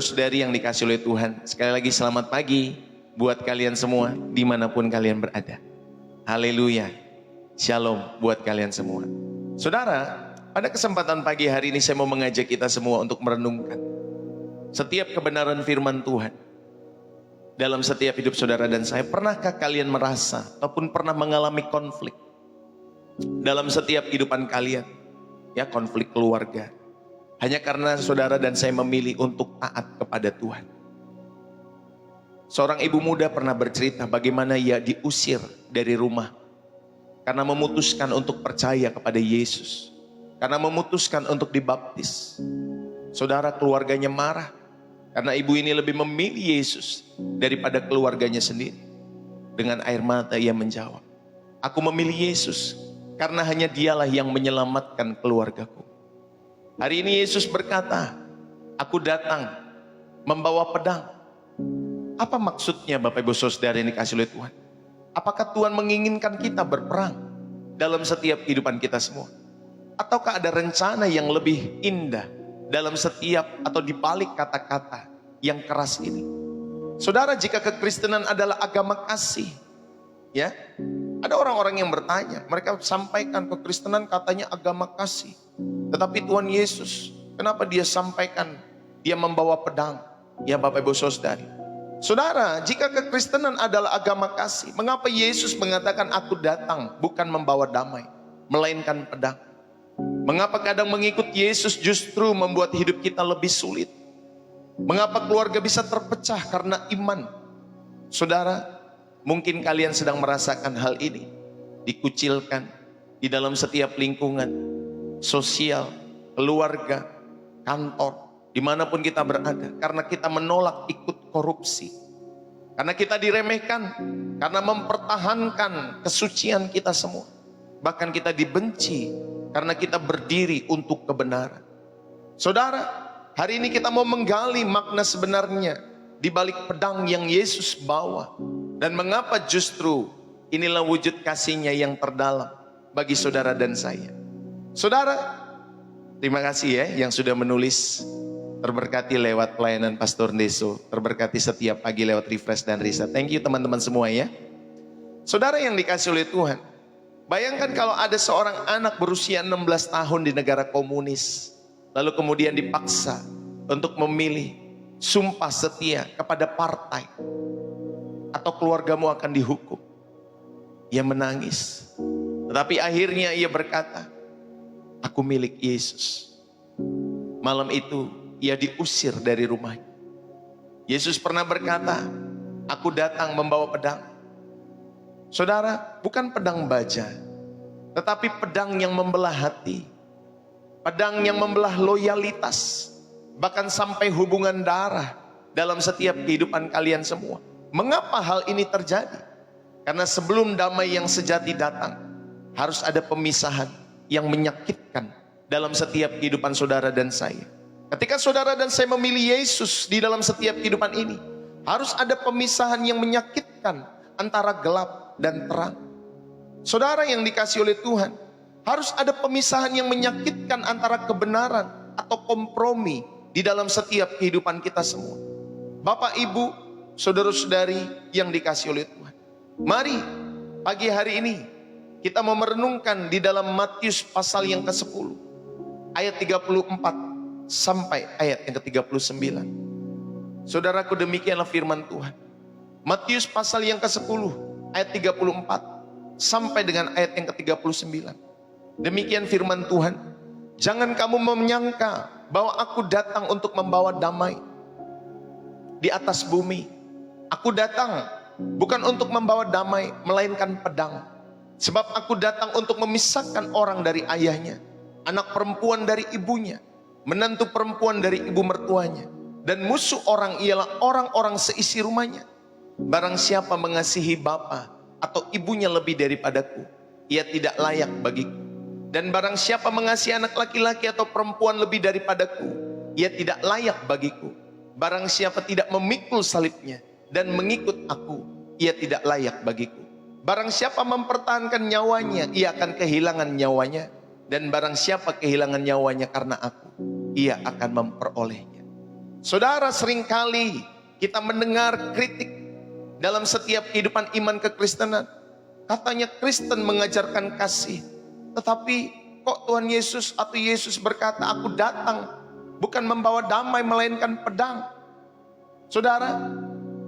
Saudari yang dikasih oleh Tuhan, sekali lagi selamat pagi buat kalian semua dimanapun kalian berada. Haleluya, shalom buat kalian semua. Saudara, pada kesempatan pagi hari ini saya mau mengajak kita semua untuk merenungkan setiap kebenaran firman Tuhan dalam setiap hidup saudara dan saya. Pernahkah kalian merasa ataupun pernah mengalami konflik dalam setiap kehidupan kalian? Ya, konflik keluarga. Hanya karena saudara dan saya memilih untuk taat kepada Tuhan. Seorang ibu muda pernah bercerita bagaimana ia diusir dari rumah karena memutuskan untuk percaya kepada Yesus, karena memutuskan untuk dibaptis. Saudara, keluarganya marah karena ibu ini lebih memilih Yesus daripada keluarganya sendiri. Dengan air mata ia menjawab, "Aku memilih Yesus karena hanya Dialah yang menyelamatkan keluargaku." Hari ini Yesus berkata, "Aku datang membawa pedang." Apa maksudnya Bapak Ibu Saudara yang dikasih oleh Tuhan? Apakah Tuhan menginginkan kita berperang dalam setiap kehidupan kita semua? Ataukah ada rencana yang lebih indah dalam setiap atau di balik kata-kata yang keras ini? Saudara, jika kekristenan adalah agama kasih, ya, ada orang-orang yang bertanya, mereka sampaikan kekristenan katanya agama kasih. Tetapi Tuhan Yesus, kenapa dia sampaikan dia membawa pedang? Ya Bapak Ibu Saudari. Saudara, jika kekristenan adalah agama kasih, mengapa Yesus mengatakan aku datang bukan membawa damai, melainkan pedang? Mengapa kadang mengikut Yesus justru membuat hidup kita lebih sulit? Mengapa keluarga bisa terpecah karena iman? Saudara, mungkin kalian sedang merasakan hal ini, dikucilkan di dalam setiap lingkungan sosial, keluarga, kantor, dimanapun kita berada, karena kita menolak ikut korupsi, karena kita diremehkan, karena mempertahankan kesucian kita semua, bahkan kita dibenci karena kita berdiri untuk kebenaran. Saudara, hari ini kita mau menggali makna sebenarnya di balik pedang yang Yesus bawa, dan mengapa justru inilah wujud kasih-Nya yang terdalam bagi saudara dan saya. Saudara, terima kasih ya yang sudah menulis. Terberkati lewat pelayanan Pastor Deso, terberkati setiap pagi lewat refresh dan riset. Thank you teman-teman semua ya. Saudara yang dikasih oleh Tuhan, bayangkan kalau ada seorang anak berusia 16 tahun di negara komunis, lalu kemudian dipaksa untuk memilih sumpah setia kepada partai, atau keluargamu akan dihukum. Ia menangis, tetapi akhirnya ia berkata, "Aku milik Yesus." Malam itu ia diusir dari rumahnya. Yesus pernah berkata, "Aku datang membawa pedang." Saudara, bukan pedang baja, tetapi pedang yang membelah hati, pedang yang membelah loyalitas, bahkan sampai hubungan darah dalam setiap kehidupan kalian semua. Mengapa hal ini terjadi? Karena sebelum damai yang sejati datang, harus ada pemisahan yang menyakitkan dalam setiap kehidupan saudara dan saya. Ketika saudara dan saya memilih Yesus di dalam setiap kehidupan ini, harus ada pemisahan yang menyakitkan antara gelap dan terang. Saudara yang dikasih oleh Tuhan, harus ada pemisahan yang menyakitkan antara kebenaran atau kompromi di dalam setiap kehidupan kita semua. Bapak, Ibu, saudara-saudari yang dikasih oleh Tuhan, mari pagi hari ini kita mau merenungkan di dalam Matius pasal yang ke-10 ayat 34 sampai ayat yang ke-39. Saudaraku, demikianlah firman Tuhan. Matius pasal yang ke-10 ayat 34 sampai dengan ayat yang ke-39. Demikian firman Tuhan. "Jangan kamu menyangka bahwa aku datang untuk membawa damai di atas bumi. Aku datang bukan untuk membawa damai, melainkan pedang. Sebab aku datang untuk memisahkan orang dari ayahnya, anak perempuan dari ibunya, menantu perempuan dari ibu mertuanya, dan musuh orang ialah orang-orang seisi rumahnya. Barang siapa mengasihi bapa atau ibunya lebih daripadaku, ia tidak layak bagiku. Dan barang siapa mengasihi anak laki-laki atau perempuan lebih daripadaku, ia tidak layak bagiku. Barang siapa tidak memikul salibnya dan mengikut aku, ia tidak layak bagiku. Barang siapa mempertahankan nyawanya, ia akan kehilangan nyawanya. Dan barang siapa kehilangan nyawanya karena aku, ia akan memperolehnya." Saudara, seringkali kita mendengar kritik dalam setiap kehidupan iman kekristenan. Katanya Kristen mengajarkan kasih, tetapi kok Tuhan Yesus atau Yesus berkata, aku datang bukan membawa damai melainkan pedang. Saudara,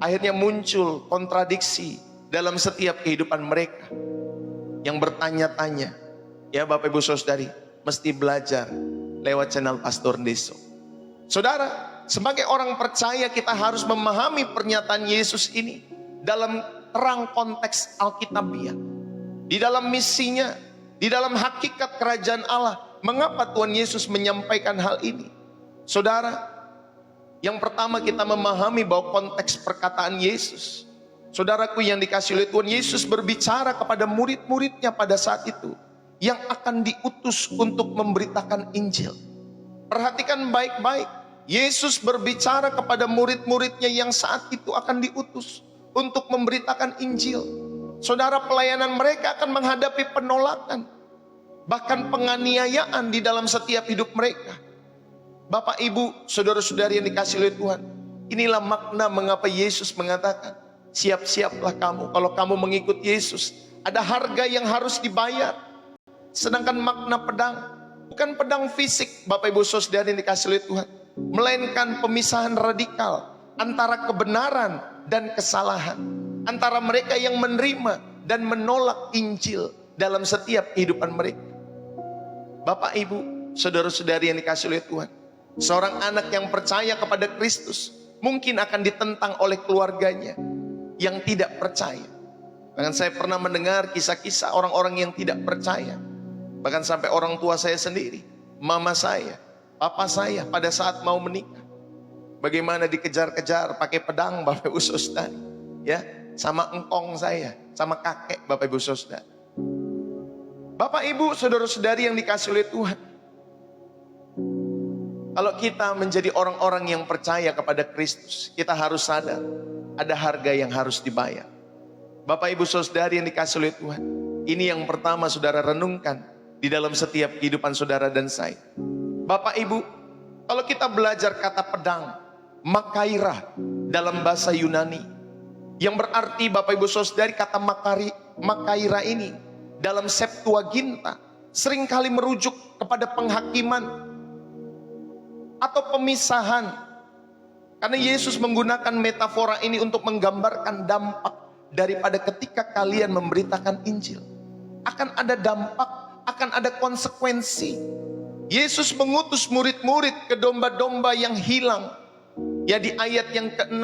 akhirnya muncul kontradiksi dalam setiap kehidupan mereka yang bertanya-tanya. Ya Bapak Ibu Saudari, mesti belajar lewat channel Pastor Deso. Saudara, sebagai orang percaya kita harus memahami pernyataan Yesus ini dalam terang konteks Alkitabiah, di dalam misinya, di dalam hakikat kerajaan Allah. Mengapa Tuhan Yesus menyampaikan hal ini? Saudara, yang pertama kita memahami bahwa konteks perkataan Yesus. Saudaraku yang dikasihi oleh Tuhan, Yesus berbicara kepada murid-muridnya pada saat itu yang akan diutus untuk memberitakan Injil. Perhatikan baik-baik, Yesus berbicara kepada murid-muridnya yang saat itu akan diutus untuk memberitakan Injil. Saudara, pelayanan mereka akan menghadapi penolakan, bahkan penganiayaan di dalam setiap hidup mereka. Bapak, Ibu, saudara-saudari yang dikasihi oleh Tuhan, inilah makna mengapa Yesus mengatakan, siap-siaplah kamu. Kalau kamu mengikut Yesus, ada harga yang harus dibayar. Sedangkan makna pedang, bukan pedang fisik, Bapak Ibu saudari yang dikasihi oleh Tuhan, melainkan pemisahan radikal antara kebenaran dan kesalahan, antara mereka yang menerima dan menolak Injil dalam setiap kehidupan mereka. Bapak, Ibu, saudara-saudari yang dikasihi oleh Tuhan, seorang anak yang percaya kepada Kristus mungkin akan ditentang oleh keluarganya yang tidak percaya. Bahkan saya pernah mendengar kisah-kisah orang-orang yang tidak percaya. Bahkan sampai orang tua saya sendiri, mama saya, papa saya pada saat mau menikah, bagaimana dikejar-kejar pakai pedang, Bapak Ibu Saudara, ya, sama engkong saya, sama kakek, Bapak Ibu Saudara. Bapak Ibu saudara-saudari yang dikasihi oleh Tuhan, kalau kita menjadi orang-orang yang percaya kepada Kristus, kita harus sadar ada harga yang harus dibayar. Bapak Ibu saudari yang dikasihi oleh Tuhan, ini yang pertama saudara renungkan di dalam setiap kehidupan saudara dan saya. Bapak Ibu, kalau kita belajar kata pedang, makaira dalam bahasa Yunani, yang berarti Bapak Ibu saudari, kata makaira ini dalam Septuaginta seringkali merujuk kepada penghakiman atau pemisahan. Karena Yesus menggunakan metafora ini untuk menggambarkan dampak daripada ketika kalian memberitakan Injil. Akan ada dampak, akan ada konsekuensi. Yesus mengutus murid-murid ke domba-domba yang hilang. Ya, di ayat yang ke-6,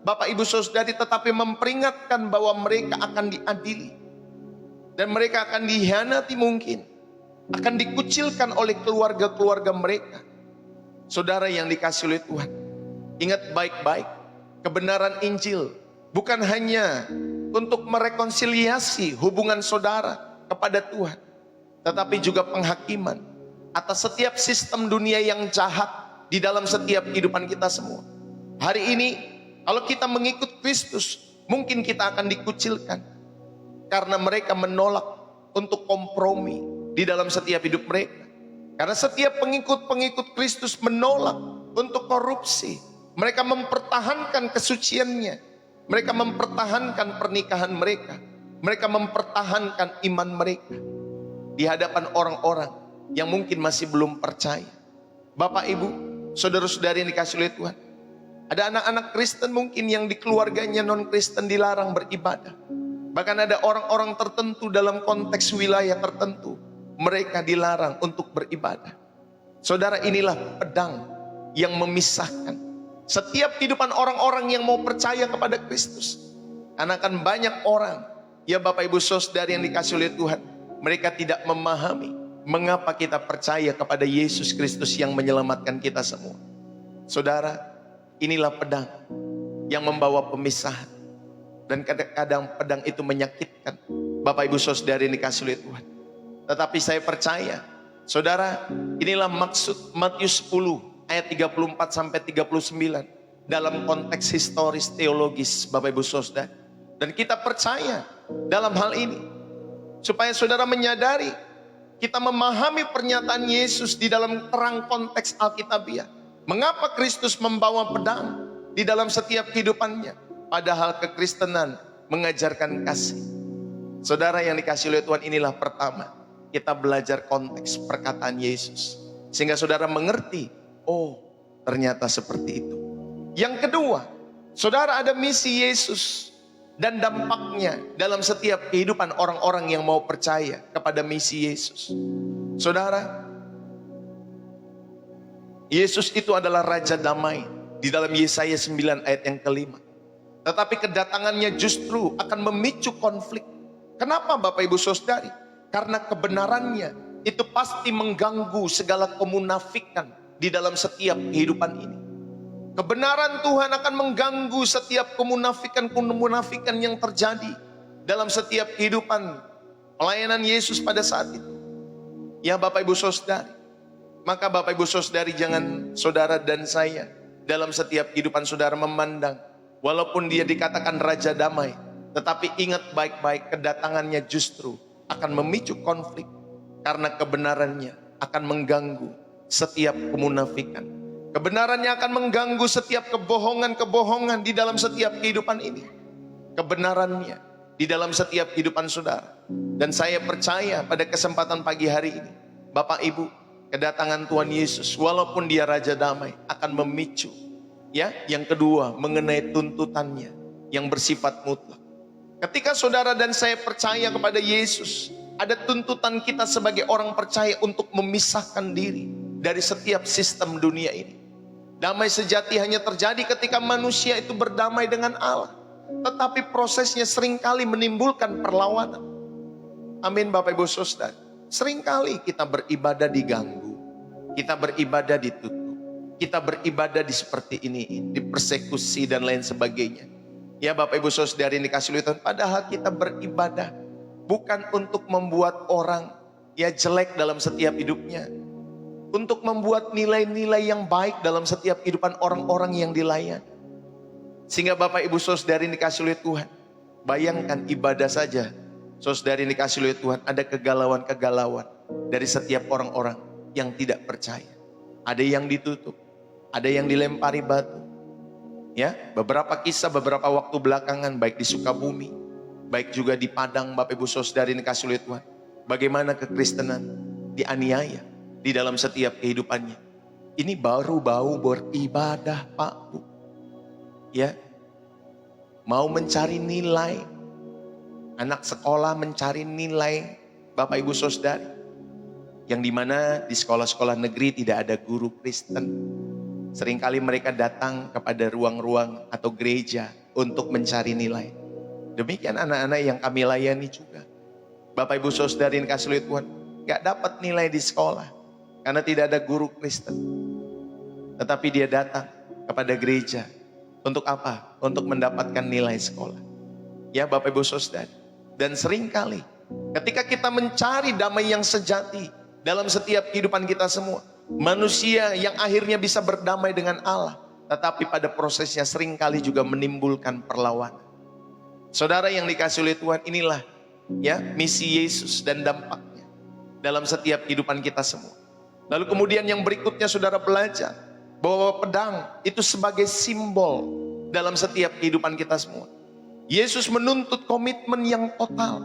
Bapak Ibu saudari, tetapi memperingatkan bahwa mereka akan diadili. Dan mereka akan dihianati mungkin. Akan dikucilkan oleh keluarga-keluarga mereka. Saudara yang dikasihi oleh Tuhan, ingat baik-baik, kebenaran Injil bukan hanya untuk merekonsiliasi hubungan saudara kepada Tuhan, tetapi juga penghakiman atas setiap sistem dunia yang jahat di dalam setiap kehidupan kita semua. Hari ini, kalau kita mengikut Kristus, mungkin kita akan dikucilkan karena mereka menolak untuk kompromi di dalam setiap hidup mereka. Karena setiap pengikut-pengikut Kristus menolak untuk korupsi. Mereka mempertahankan kesuciannya. Mereka mempertahankan pernikahan mereka. Mereka mempertahankan iman mereka di hadapan orang-orang yang mungkin masih belum percaya. Bapak, Ibu, saudara-saudari yang dikasihi oleh Tuhan, ada anak-anak Kristen mungkin yang di keluarganya non-Kristen dilarang beribadah. Bahkan ada orang-orang tertentu dalam konteks wilayah tertentu, mereka dilarang untuk beribadah. Saudara, inilah pedang yang memisahkan setiap kehidupan orang-orang yang mau percaya kepada Kristus. Karena akan banyak orang, ya Bapak Ibu saudari yang dikasihi oleh Tuhan, mereka tidak memahami mengapa kita percaya kepada Yesus Kristus yang menyelamatkan kita semua. Saudara, inilah pedang yang membawa pemisahan. Dan kadang-kadang pedang itu menyakitkan Bapak Ibu saudari yang dikasihi oleh Tuhan. Tetapi saya percaya, saudara, inilah maksud Matius 10 ayat 34 sampai 39 dalam konteks historis teologis Bapak Ibu saudara. Dan kita percaya dalam hal ini supaya saudara menyadari, kita memahami pernyataan Yesus di dalam terang konteks Alkitabiah. Mengapa Kristus membawa pedang di dalam setiap kehidupannya? Padahal kekristenan mengajarkan kasih. Saudara yang dikasihi oleh Tuhan, inilah pertama kita belajar konteks perkataan Yesus, sehingga saudara mengerti, oh ternyata seperti itu. Yang kedua, saudara, ada misi Yesus dan dampaknya dalam setiap kehidupan orang-orang yang mau percaya kepada misi Yesus. Saudara, Yesus itu adalah Raja Damai di dalam Yesaya 9 ayat yang kelima. Tetapi kedatangannya justru akan memicu konflik. Kenapa Bapak Ibu Saudari? Karena kebenarannya itu pasti mengganggu segala kemunafikan di dalam setiap kehidupan ini. Kebenaran Tuhan akan mengganggu setiap kemunafikan yang terjadi dalam setiap kehidupan pelayanan Yesus pada saat itu. Ya Bapak Ibu Saudari, maka Bapak Ibu Saudari, jangan saudara dan saya dalam setiap kehidupan saudara memandang, walaupun dia dikatakan Raja Damai, tetapi ingat baik-baik, kedatangannya justru akan memicu konflik, karena kebenarannya akan mengganggu setiap kemunafikan. Kebenarannya akan mengganggu setiap kebohongan-kebohongan di dalam setiap kehidupan ini. Kebenarannya di dalam setiap kehidupan saudara. Dan saya percaya pada kesempatan pagi hari ini, Bapak Ibu, kedatangan Tuhan Yesus walaupun dia Raja Damai akan memicu, ya, yang kedua mengenai tuntutannya yang bersifat mutlak. Ketika saudara dan saya percaya kepada Yesus, ada tuntutan kita sebagai orang percaya untuk memisahkan diri dari setiap sistem dunia ini. Damai sejati hanya terjadi ketika manusia itu berdamai dengan Allah. Tetapi prosesnya seringkali menimbulkan perlawanan. Amin Bapak Ibu Saudara. Seringkali kita beribadah diganggu, kita beribadah ditutup, kita beribadah di seperti ini, dipersekusi dan lain sebagainya. Ya Bapak Ibu Saudara yang dikasihi Tuhan, padahal kita beribadah bukan untuk membuat orang ya jelek dalam setiap hidupnya, untuk membuat nilai-nilai yang baik dalam setiap kehidupan orang-orang yang dilayani. Sehingga Bapak Ibu Saudari dikasihi oleh Tuhan, bayangkan ibadah saja, saudari dikasihi oleh Tuhan, ada kegalauan-kegalauan dari setiap orang-orang yang tidak percaya. Ada yang ditutup, ada yang dilempari batu. Ya, beberapa kisah beberapa waktu belakangan, baik di Sukabumi, baik juga di Padang, Bapak Ibu Saudari dikasihi oleh Tuhan, bagaimana kekristenan dianiaya di dalam setiap kehidupannya. Ini baru bau beribadah Pak Bu, ya, mau mencari nilai, anak sekolah mencari nilai, Bapak Ibu Saudari, yang dimana di sekolah-sekolah negeri tidak ada guru Kristen. Seringkali mereka datang kepada ruang-ruang atau gereja untuk mencari nilai. Demikian anak-anak yang kami layani juga, Bapak Ibu Saudari yang dikasihi oleh Tuhan, gak dapat nilai di sekolah karena tidak ada guru Kristen. Tetapi dia datang kepada gereja untuk apa? Untuk mendapatkan nilai sekolah. Ya Bapak Ibu Saudara. Dan seringkali ketika kita mencari damai yang sejati dalam setiap kehidupan kita semua, manusia yang akhirnya bisa berdamai dengan Allah, tetapi pada prosesnya seringkali juga menimbulkan perlawanan. Saudara yang dikasihi oleh Tuhan, inilah ya misi Yesus dan dampaknya dalam setiap kehidupan kita semua. Lalu kemudian yang berikutnya saudara belajar bahwa pedang itu sebagai simbol dalam setiap kehidupan kita semua. Yesus menuntut komitmen yang total.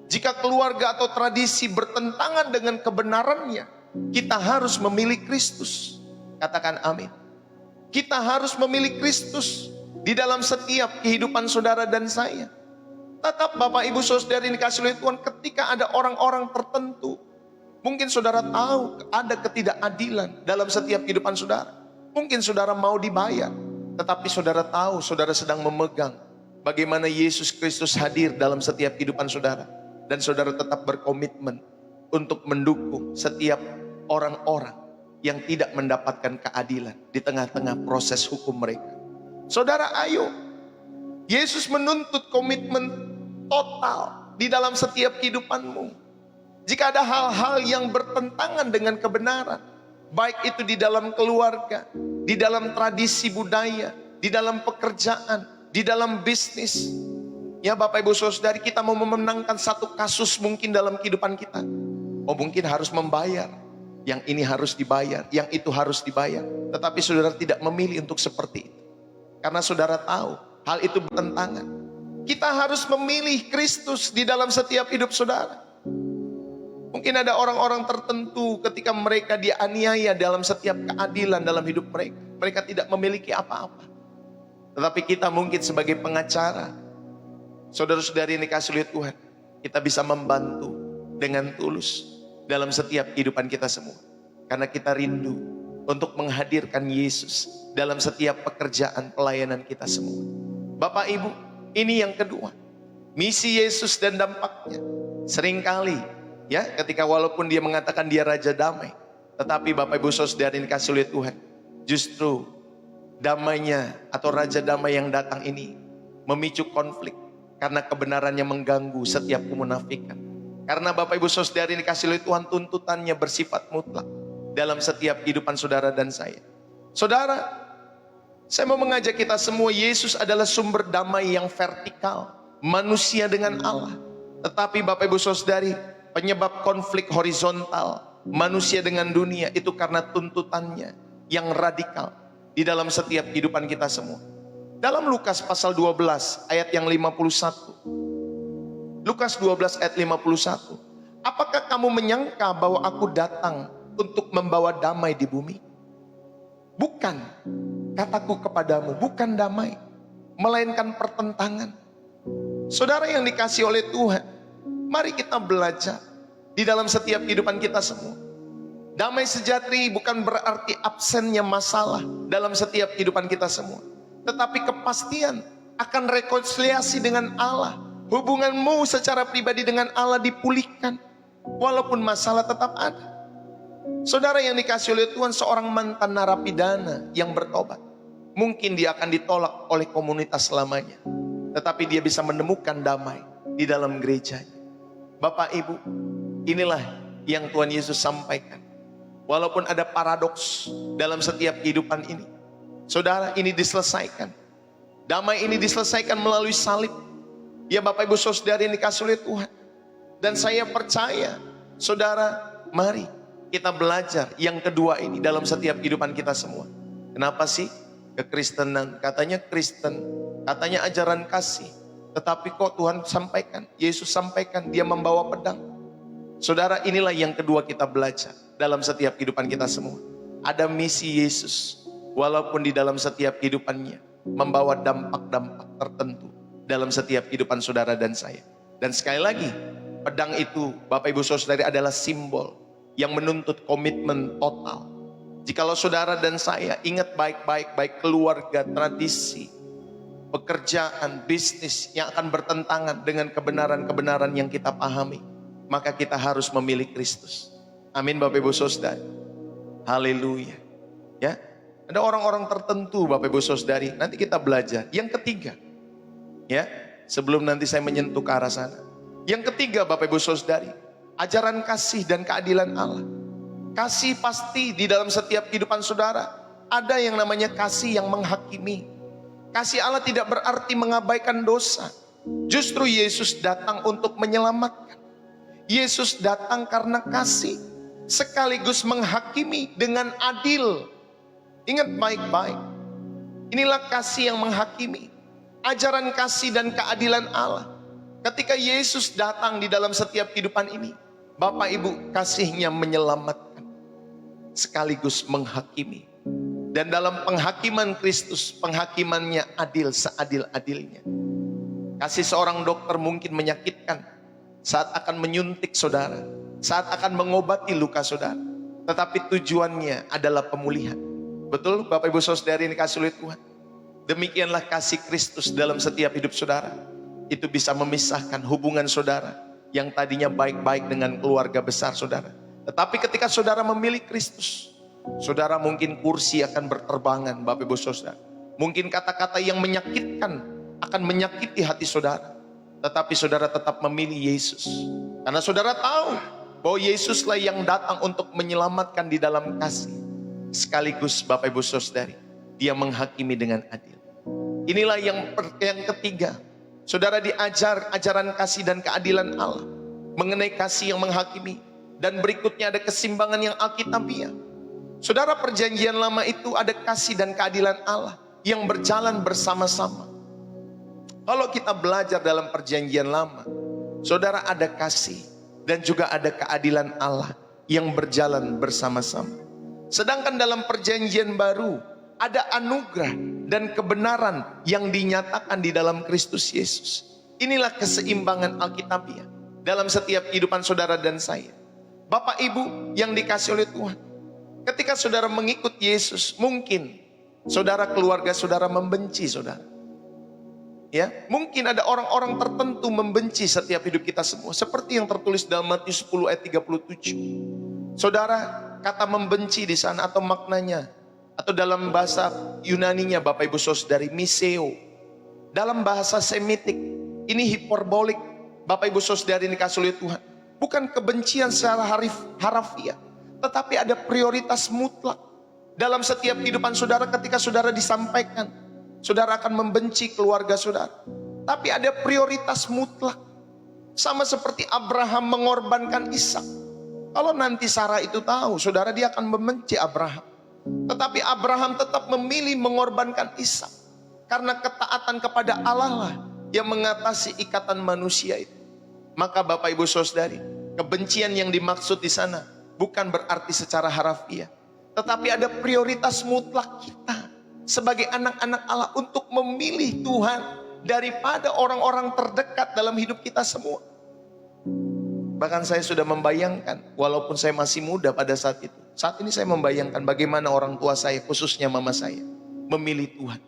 Jika keluarga atau tradisi bertentangan dengan kebenarannya, kita harus memilih Kristus. Katakan amin. Kita harus memilih Kristus di dalam setiap kehidupan saudara dan saya. Tetap Bapak Ibu Saudara yang dikasihi oleh Tuhan, ketika ada orang-orang tertentu, mungkin saudara tahu ada ketidakadilan dalam setiap kehidupan saudara. Mungkin saudara mau dibayar, tetapi saudara tahu saudara sedang memegang bagaimana Yesus Kristus hadir dalam setiap kehidupan saudara. Dan saudara tetap berkomitmen untuk mendukung setiap orang-orang yang tidak mendapatkan keadilan di tengah-tengah proses hukum mereka. Saudara, ayo. Yesus menuntut komitmen total di dalam setiap kehidupanmu. Jika ada hal-hal yang bertentangan dengan kebenaran, baik itu di dalam keluarga, di dalam tradisi budaya, di dalam pekerjaan, di dalam bisnis. Ya Bapak Ibu Saudari, kita mau memenangkan satu kasus mungkin dalam kehidupan kita. Oh mungkin harus membayar. yang ini harus dibayar, yang itu harus dibayar. Tetapi saudara tidak memilih untuk seperti itu. Karena saudara tahu hal itu bertentangan. Kita harus memilih Kristus di dalam setiap hidup saudara. Mungkin ada orang-orang tertentu ketika mereka dianiaya dalam setiap keadilan dalam hidup mereka. Mereka tidak memiliki apa-apa. Tetapi kita mungkin sebagai pengacara, saudara-saudari yang dikasihi oleh Tuhan, kita bisa membantu dengan tulus dalam setiap kehidupan kita semua. Karena kita rindu untuk menghadirkan Yesus dalam setiap pekerjaan pelayanan kita semua. Bapak Ibu, ini yang kedua. Misi Yesus dan dampaknya. Seringkali ya, ketika walaupun dia mengatakan dia Raja Damai, tetapi Bapak Ibu Saudara yang dikasihi oleh Tuhan, justru damainya atau Raja Damai yang datang ini memicu konflik. Karena kebenarannya mengganggu setiap kemunafikan. Karena Bapak Ibu Saudara yang dikasihi oleh Tuhan, tuntutannya bersifat mutlak dalam setiap kehidupan saudara dan saya. Saudara, saya mau mengajak kita semua, Yesus adalah sumber damai yang vertikal, manusia dengan Allah. Tetapi Bapak Ibu Saudari, penyebab konflik horizontal manusia dengan dunia itu karena tuntutannya yang radikal di dalam setiap kehidupan kita semua. Dalam Lukas pasal 12 ayat yang 51. Lukas 12 ayat 51. Apakah kamu menyangka bahwa aku datang untuk membawa damai di bumi? Bukan, kataku kepadamu, bukan damai, melainkan pertentangan. Saudara yang dikasihi oleh Tuhan, mari kita belajar di dalam setiap kehidupan kita semua. Damai sejahtera bukan berarti absennya masalah dalam setiap kehidupan kita semua. Tetapi kepastian akan rekonsiliasi dengan Allah. Hubunganmu secara pribadi dengan Allah dipulihkan. Walaupun masalah tetap ada. Saudara yang dikasihi oleh Tuhan, seorang mantan narapidana yang bertobat. Mungkin dia akan ditolak oleh komunitas selamanya. Tetapi dia bisa menemukan damai di dalam gerejanya. Bapak Ibu, inilah yang Tuhan Yesus sampaikan. Walaupun ada paradoks dalam setiap kehidupan ini, saudara, ini diselesaikan. Damai ini diselesaikan melalui salib. Ya Bapak Ibu Saudara yang dikasihi oleh Tuhan. Dan saya percaya, saudara, mari kita belajar yang kedua ini dalam setiap kehidupan kita semua. Kenapa sih kekristenan? Katanya Kristen, katanya ajaran kasih. Tetapi kok Tuhan sampaikan, Yesus sampaikan, dia membawa pedang. Saudara, inilah yang kedua kita belajar dalam setiap kehidupan kita semua. Ada misi Yesus, walaupun di dalam setiap kehidupannya membawa dampak-dampak tertentu dalam setiap kehidupan saudara dan saya. Dan sekali lagi, pedang itu Bapak Ibu Saudari adalah simbol yang menuntut komitmen total. Jikalau saudara dan saya ingat baik-baik, baik keluarga, tradisi, pekerjaan, bisnis yang akan bertentangan dengan kebenaran-kebenaran yang kita pahami, maka kita harus memilih Kristus. Amin Bapak Ibu Saudari. Haleluya. Ya, ada orang-orang tertentu Bapak Ibu Saudari, nanti kita belajar. Yang ketiga, ya, sebelum nanti saya menyentuh ke arah sana. Yang ketiga Bapak Ibu Saudari, ajaran kasih dan keadilan Allah. Kasih pasti di dalam setiap kehidupan saudara. Ada yang namanya kasih yang menghakimi. Kasih Allah tidak berarti mengabaikan dosa. Justru Yesus datang untuk menyelamatkan. Yesus datang karena kasih, sekaligus menghakimi dengan adil. Ingat baik-baik, inilah kasih yang menghakimi. Ajaran kasih dan keadilan Allah. Ketika Yesus datang di dalam setiap kehidupan ini, Bapak Ibu, kasihnya menyelamatkan sekaligus menghakimi. Dan dalam penghakiman Kristus, penghakimannya adil seadil-adilnya. Kasih seorang dokter mungkin menyakitkan saat akan menyuntik saudara, saat akan mengobati luka saudara. Tetapi tujuannya adalah pemulihan. Betul Bapak Ibu Saudari yang dikasihi oleh Tuhan. Demikianlah kasih Kristus dalam setiap hidup saudara. Itu bisa memisahkan hubungan saudara yang tadinya baik-baik dengan keluarga besar saudara. Tetapi ketika saudara memilih Kristus, saudara mungkin kursi akan berterbangan Bapak Ibu Saudara. Mungkin kata-kata yang menyakitkan akan menyakiti hati saudara. Tetapi saudara tetap memilih Yesus. Karena saudara tahu bahwa Yesuslah yang datang untuk menyelamatkan di dalam kasih. Sekaligus Bapak Ibu Saudari, dia menghakimi dengan adil. Inilah yang ketiga. Saudara diajar ajaran kasih dan keadilan Allah. Mengenai kasih yang menghakimi. Dan berikutnya ada keseimbangan yang alkitabiah. Saudara, perjanjian lama itu ada kasih dan keadilan Allah yang berjalan bersama-sama. Kalau kita belajar dalam perjanjian lama, saudara, ada kasih dan juga ada keadilan Allah yang berjalan bersama-sama. Sedangkan dalam perjanjian baru, ada anugerah dan kebenaran yang dinyatakan di dalam Kristus Yesus. Inilah keseimbangan alkitabiah dalam setiap kehidupan saudara dan saya. Bapak Ibu yang dikasih oleh Tuhan, ketika saudara mengikut Yesus, mungkin saudara, keluarga saudara membenci saudara. Ya, mungkin ada orang-orang tertentu membenci setiap hidup kita semua, seperti yang tertulis dalam Matius 10 ayat 37. Saudara, kata membenci di sana atau maknanya, atau dalam bahasa Yunaninya Bapak Ibu Saudari, miseo. Dalam bahasa Semitik, ini hiperbolik. Bapak Ibu Saudari dikasih oleh Tuhan. Bukan kebencian secara harafiah, tetapi ada prioritas mutlak dalam setiap kehidupan saudara. Ketika saudara disampaikan, saudara akan membenci keluarga saudara, tapi ada prioritas mutlak. Sama seperti Abraham mengorbankan Ishak. Kalau nanti Sarah itu tahu, saudara, dia akan membenci Abraham. Tetapi Abraham tetap memilih mengorbankan Ishak, karena ketaatan kepada Allah lah yang mengatasi ikatan manusia itu. Maka Bapak Ibu Saudari, kebencian yang dimaksud di sana bukan berarti secara harafiah, tetapi ada prioritas mutlak kita sebagai anak-anak Allah untuk memilih Tuhan daripada orang-orang terdekat dalam hidup kita semua. Bahkan saya sudah membayangkan, walaupun saya masih muda pada saat itu, saat ini saya membayangkan bagaimana orang tua saya, khususnya mama saya, memilih Tuhan.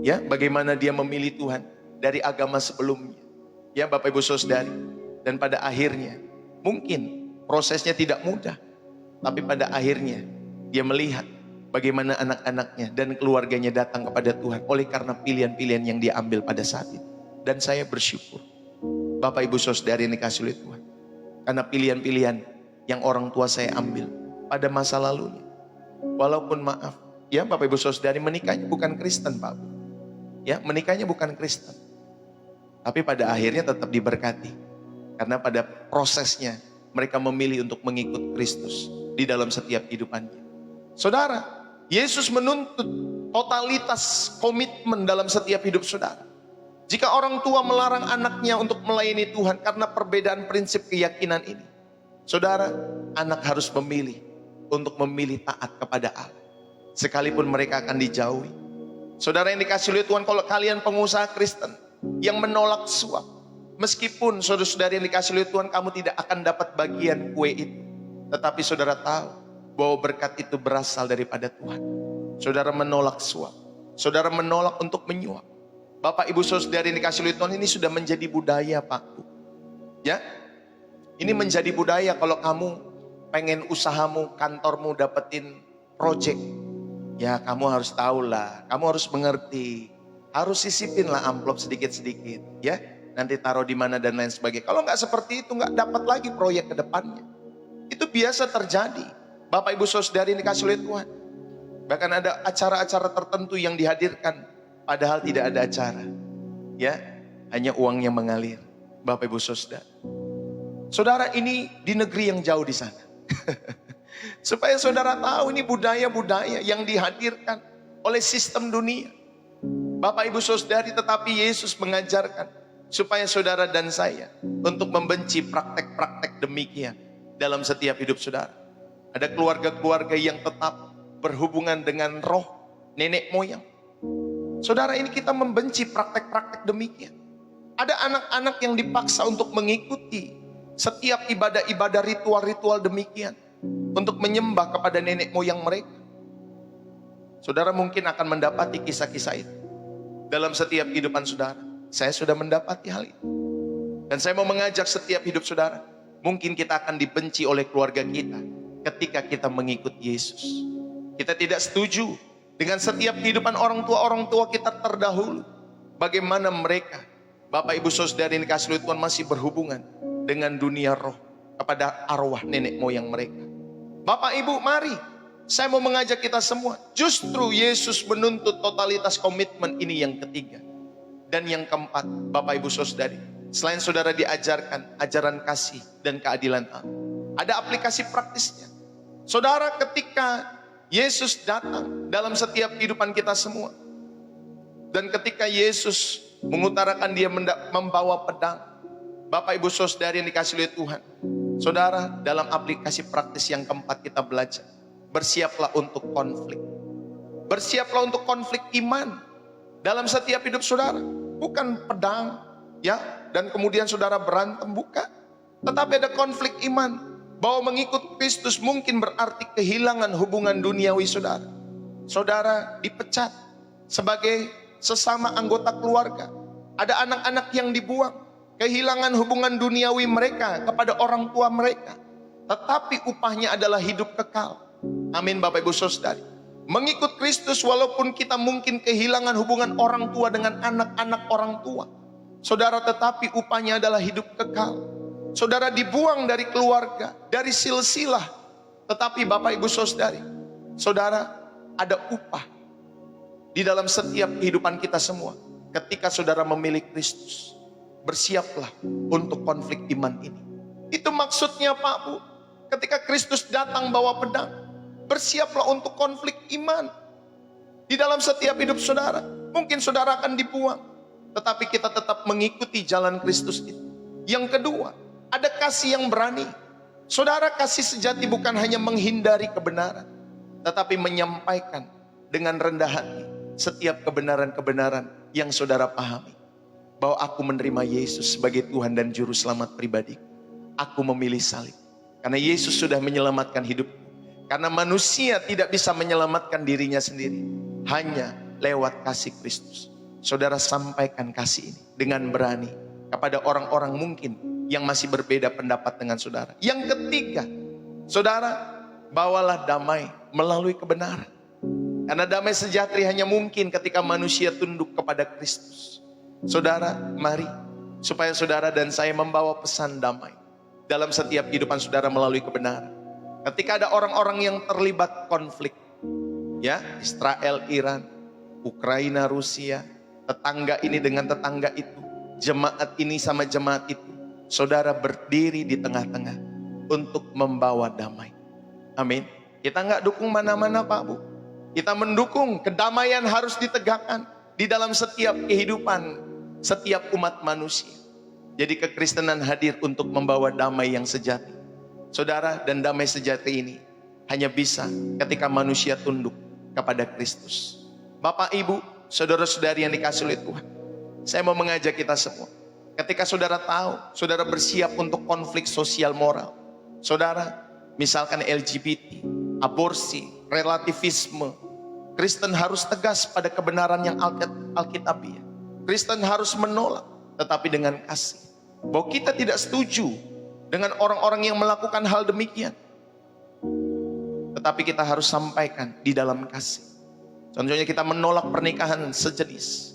Ya, bagaimana dia memilih Tuhan dari agama sebelumnya. Ya Bapak Ibu Saudari, dan pada akhirnya mungkin prosesnya tidak mudah, tapi pada akhirnya dia melihat bagaimana anak-anaknya dan keluarganya datang kepada Tuhan oleh karena pilihan-pilihan yang dia ambil pada saat itu. Dan saya bersyukur, Bapak Ibu Saudari yang dikasih oleh Tuhan, karena pilihan-pilihan yang orang tua saya ambil pada masa lalunya. Walaupun maaf, ya Bapak Ibu Saudari, menikahnya bukan Kristen Pak. Ya, menikahnya bukan Kristen. Tapi pada akhirnya tetap diberkati. Karena pada prosesnya mereka memilih untuk mengikut Kristus di dalam setiap kehidupannya. Saudara, Yesus menuntut totalitas komitmen dalam setiap hidup saudara. Jika orang tua melarang anaknya untuk melayani Tuhan karena perbedaan prinsip keyakinan ini, saudara, anak harus memilih untuk memilih taat kepada Allah, sekalipun mereka akan dijauhi. Saudara yang dikasih oleh Tuhan, kalau kalian pengusaha Kristen yang menolak suap, meskipun saudara-saudari yang dikasih oleh Tuhan, kamu tidak akan dapat bagian kue itu, tetapi saudara tahu bahwa berkat itu berasal daripada Tuhan. Saudara menolak suap, saudara menolak untuk menyuap. Bapak Ibu Saudari yang dikasih oleh Tuhan, ini sudah menjadi budaya Pak Bu. Ya, ini menjadi budaya. Kalau kamu pengen usahamu, kantormu dapetin project, ya kamu harus tahu lah, kamu harus mengerti, harus sisipin lah amplop sedikit-sedikit, ya. Nanti taruh di mana dan lain sebagainya. Kalau nggak seperti itu, nggak dapat lagi proyek ke depannya. Itu biasa terjadi. Bapak Ibu Saudari yang dikasih oleh Tuhan. Bahkan ada acara-acara tertentu yang dihadirkan, padahal tidak ada acara. Ya, hanya uang yang mengalir. Bapak Ibu Saudara. Saudara, ini di negeri yang jauh di sana. Supaya saudara tahu, ini budaya-budaya yang dihadirkan oleh sistem dunia. Bapak Ibu Saudari, tetapi Yesus mengajarkan supaya saudara dan saya untuk membenci praktek-praktek demikian dalam setiap hidup saudara. Ada keluarga-keluarga yang tetap berhubungan dengan roh nenek moyang. Saudara, ini kita membenci praktek-praktek demikian. Ada anak-anak yang dipaksa untuk mengikuti setiap ibadah-ibadah ritual-ritual demikian untuk menyembah kepada nenek moyang mereka. Saudara mungkin akan mendapati kisah-kisah itu dalam setiap kehidupan saudara. Saya sudah mendapati hal itu. Dan saya mau mengajak setiap hidup saudara, mungkin kita akan dibenci oleh keluarga kita ketika kita mengikut Yesus. Kita tidak setuju dengan setiap kehidupan orang tua kita terdahulu. Bagaimana mereka, Bapak Ibu Saudari yang dikasih oleh Tuhan, masih berhubungan dengan dunia roh kepada arwah nenek moyang mereka. Bapak Ibu, mari saya mau mengajak kita semua. Justru Yesus menuntut totalitas komitmen, ini yang ketiga. Dan yang keempat, Bapak Ibu Saudari, selain saudara diajarkan ajaran kasih dan keadilan Allah, Ada aplikasi praktisnya. Saudara, ketika Yesus datang dalam setiap kehidupan kita semua, dan ketika Yesus mengutarakan dia membawa pedang, Bapak Ibu Saudari yang dikasih oleh Tuhan, saudara, dalam aplikasi praktis yang keempat kita belajar, bersiaplah untuk konflik. Bersiaplah untuk konflik iman dalam setiap hidup saudara. Bukan pedang, ya, dan kemudian saudara berantem, bukan. Tetapi ada konflik iman. Bahwa mengikut Kristus mungkin berarti kehilangan hubungan duniawi saudara. Saudara dipecat sebagai sesama anggota keluarga. Ada anak-anak yang dibuang, kehilangan hubungan duniawi mereka kepada orang tua mereka. Tetapi upahnya adalah hidup kekal. Amin Bapak Ibu Saudari. Mengikut Kristus walaupun kita mungkin kehilangan hubungan orang tua dengan anak-anak orang tua, saudara, tetapi upahnya adalah hidup kekal. Saudara dibuang dari keluarga, dari silsilah. Tetapi Bapak Ibu Saudari, saudara, ada upah di dalam setiap kehidupan kita semua. Ketika saudara memilih Kristus, bersiaplah untuk konflik iman ini. Itu maksudnya Pak Bu. Ketika Kristus datang bawa pedang, bersiaplah untuk konflik iman. Di dalam setiap hidup saudara, mungkin saudara akan dibuang, tetapi kita tetap mengikuti jalan Kristus itu. Yang kedua, ada kasih yang berani. Saudara, kasih sejati bukan hanya menghindari kebenaran, tetapi menyampaikan dengan rendah hati setiap kebenaran-kebenaran yang saudara pahami. Bahwa aku menerima Yesus sebagai Tuhan dan Juru Selamat pribadi. Aku memilih salib. Karena Yesus sudah menyelamatkan hidupku. Karena manusia tidak bisa menyelamatkan dirinya sendiri. Hanya lewat kasih Kristus. Saudara, sampaikan kasih ini dengan berani kepada orang-orang mungkin yang masih berbeda pendapat dengan saudara. Yang ketiga, saudara, bawalah damai melalui kebenaran. Karena damai sejahtera hanya mungkin ketika manusia tunduk kepada Kristus. Saudara, mari supaya saudara dan saya membawa pesan damai dalam setiap kehidupan saudara melalui kebenaran. Ketika ada orang-orang yang terlibat konflik, ya, Israel, Iran, Ukraina, Rusia, tetangga ini dengan tetangga itu, jemaat ini sama jemaat itu, saudara berdiri di tengah-tengah untuk membawa damai. Amin. Kita nggak dukung mana-mana Pak Bu. Kita mendukung kedamaian harus ditegakkan di dalam setiap kehidupan setiap umat manusia. Jadi kekristenan hadir untuk membawa damai yang sejati. Saudara, dan damai sejati ini hanya bisa ketika manusia tunduk kepada Kristus. Bapak, Ibu, saudara-saudari yang dikasih oleh Tuhan, saya mau mengajak kita semua. Ketika saudara tahu, saudara bersiap untuk konflik sosial moral. Saudara, misalkan LGBT, aborsi, relativisme. Kristen harus tegas pada kebenaran yang alkitabiah. Kristen harus menolak, tetapi dengan kasih. Bahwa kita tidak setuju dengan orang-orang yang melakukan hal demikian. Tetapi kita harus sampaikan di dalam kasih. Contohnya kita menolak pernikahan sejenis.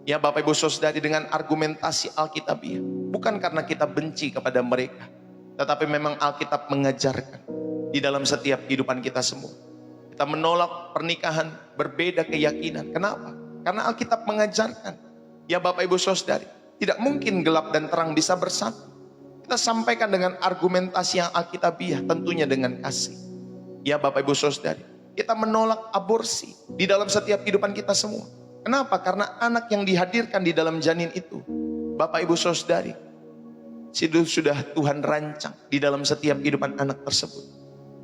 Ya Bapak Ibu Saudari, dengan argumentasi Alkitabiah. Bukan karena kita benci kepada mereka, tetapi memang Alkitab mengajarkan di dalam setiap kehidupan kita semua. Kita menolak pernikahan berbeda keyakinan. Kenapa? Karena Alkitab mengajarkan. Ya Bapak Ibu Saudari, tidak mungkin gelap dan terang bisa bersatu. Kita sampaikan dengan argumentasi yang Alkitabiah, tentunya dengan kasih. Ya Bapak Ibu Saudari, kita menolak aborsi di dalam setiap kehidupan kita semua. Kenapa? Karena anak yang dihadirkan di dalam janin itu, Bapak Ibu Saudari, sudah Tuhan rancang di dalam setiap kehidupan anak tersebut.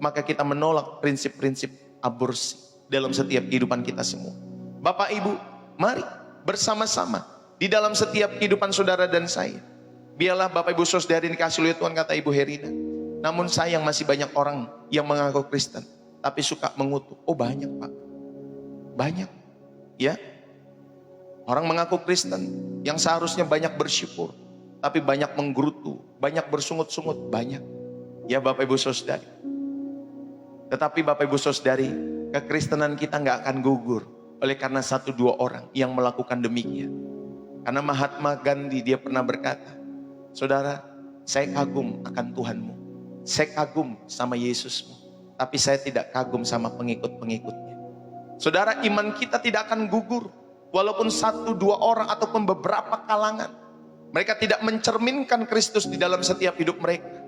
Maka kita menolak prinsip-prinsip aborsi dalam setiap kehidupan kita semua. Bapak Ibu, mari bersama-sama di dalam setiap kehidupan saudara dan saya. Biarlah Bapak Ibu Saudari dikasih oleh Tuhan, kata Ibu Herina. Namun sayang masih banyak orang yang mengaku Kristen, tapi suka mengutuk. Oh banyak Pak, banyak. Ya, orang mengaku Kristen yang seharusnya banyak bersyukur, tapi banyak menggerutu, banyak bersungut-sungut, banyak. Ya Bapak Ibu Saudari. Tetapi Bapak Ibu Saudari, kekristenan kita nggak akan gugur oleh karena 1-2 orang yang melakukan demikian. Karena Mahatma Gandhi, dia pernah berkata, saudara, saya kagum akan Tuhanmu, saya kagum sama Yesusmu, tapi saya tidak kagum sama pengikut-pengikutnya. Saudara, iman kita tidak akan gugur walaupun 1-2 orang ataupun beberapa kalangan mereka tidak mencerminkan Kristus di dalam setiap hidup mereka.